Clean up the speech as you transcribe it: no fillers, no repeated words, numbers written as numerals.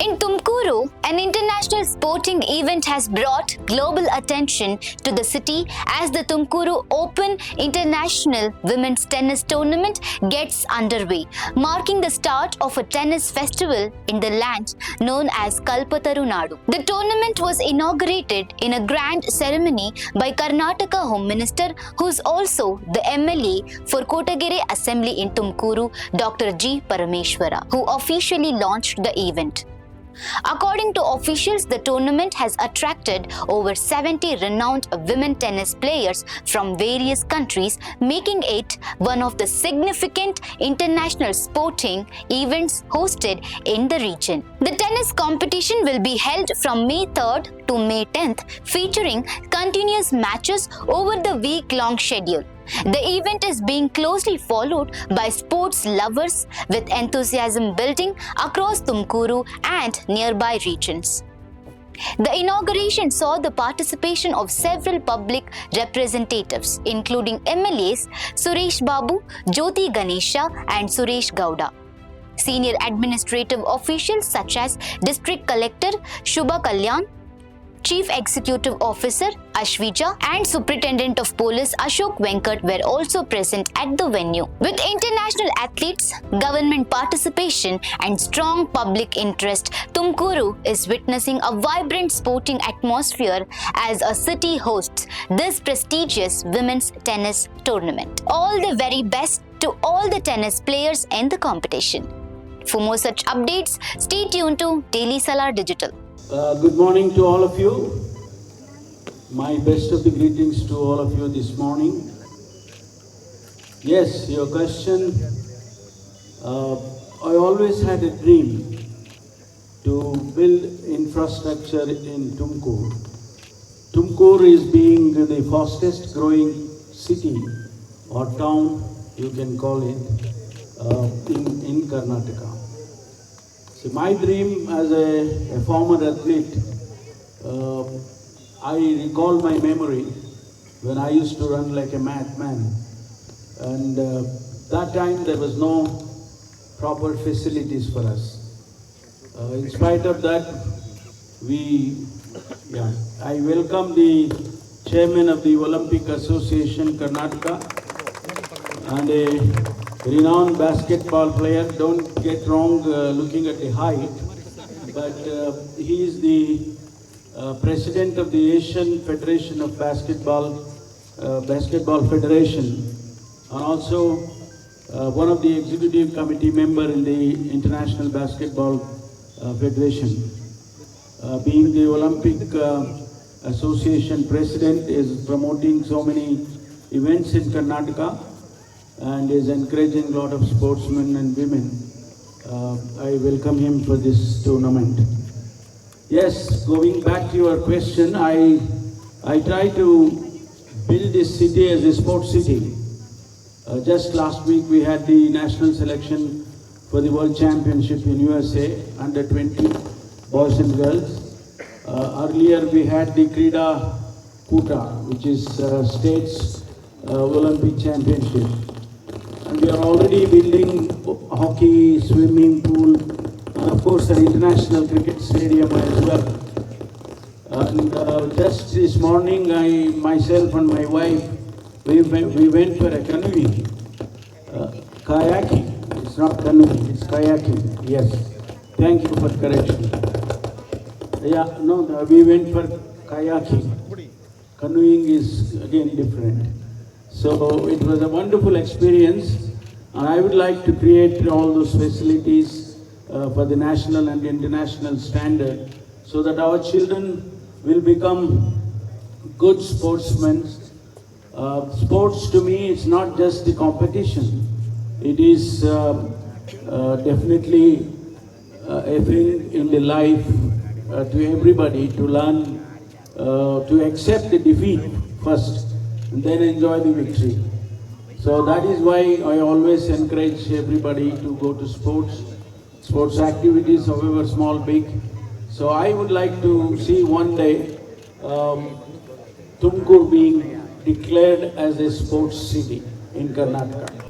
In Tumakuru, an international sporting event has brought global attention to the city as the Tumakuru Open International Women's Tennis Tournament gets underway, marking the start of a tennis festival in the land known as Kalpataru Nadu. The tournament was inaugurated in a grand ceremony by Karnataka Home Minister, who is also the MLA for Koratagere Assembly in Tumakuru, Dr. G. Parameshwara, who officially launched the event. According to officials, the tournament has attracted over 70 renowned women tennis players from various countries, making it one of the significant international sporting events hosted in the region. The tennis competition will be held from May 3rd to May 10th, featuring continuous matches over the week-long schedule. The event is being closely followed by sports lovers, with enthusiasm building across Tumakuru and nearby regions. The inauguration saw the participation of several public representatives, including MLAs Suresh Babu, Jyoti Ganesha and Suresh Gowda. Senior administrative officials such as District Collector Shubha Kalyan, Chief Executive Officer Ashwija and Superintendent of Police Ashok Venkat were also present at the venue. With international athletes, government participation and strong public interest, Tumakuru is witnessing a vibrant sporting atmosphere as a city hosts this prestigious women's tennis tournament. All the very best to all the tennis players in the competition. For more such updates, stay tuned to Daily Salar Digital. Good morning to all of you. My best of the greetings to all of you this morning. Yes, your question. I always had a dream to build infrastructure in Tumakuru. Tumakuru is being the fastest growing city or town, you can call it, in Karnataka. So my dream as a former athlete, I recall my memory when I used to run like a madman, and that time there was no proper facilities for us. In spite of that, I welcome the chairman of the Olympic Association Karnataka and a renowned basketball player. Don't get wrong looking at the height, but he is the president of the Asian Federation of Basketball Federation, and also one of the executive committee member in the International Basketball Federation. Being the Olympic Association president, is promoting so many events in Karnataka and is encouraging a lot of sportsmen and women. I welcome him for this tournament. Yes, going back to your question, I try to build this city as a sports city. Just last week we had the national selection for the World Championship in USA, under 20 boys and girls. Earlier we had the Krida Kuta, which is state's Olympic Championship. And we are already building hockey, swimming pool, and of course an international cricket stadium as well. And just this morning, myself and my wife, we went for a canoeing, kayaking. It's not canoeing, it's kayaking. Yes, thank you for correction. We went for kayaking. Canoeing is again different. So it was a wonderful experience, and I would like to create all those facilities for the national and international standard, so that our children will become good sportsmen. Sports to me is not just the competition. It is definitely a thing in the life to everybody to learn to accept the defeat first, and then enjoy the victory. So that is why I always encourage everybody to go to sports activities, however small, big. So I would like to see one day Tumakuru being declared as a sports city in Karnataka.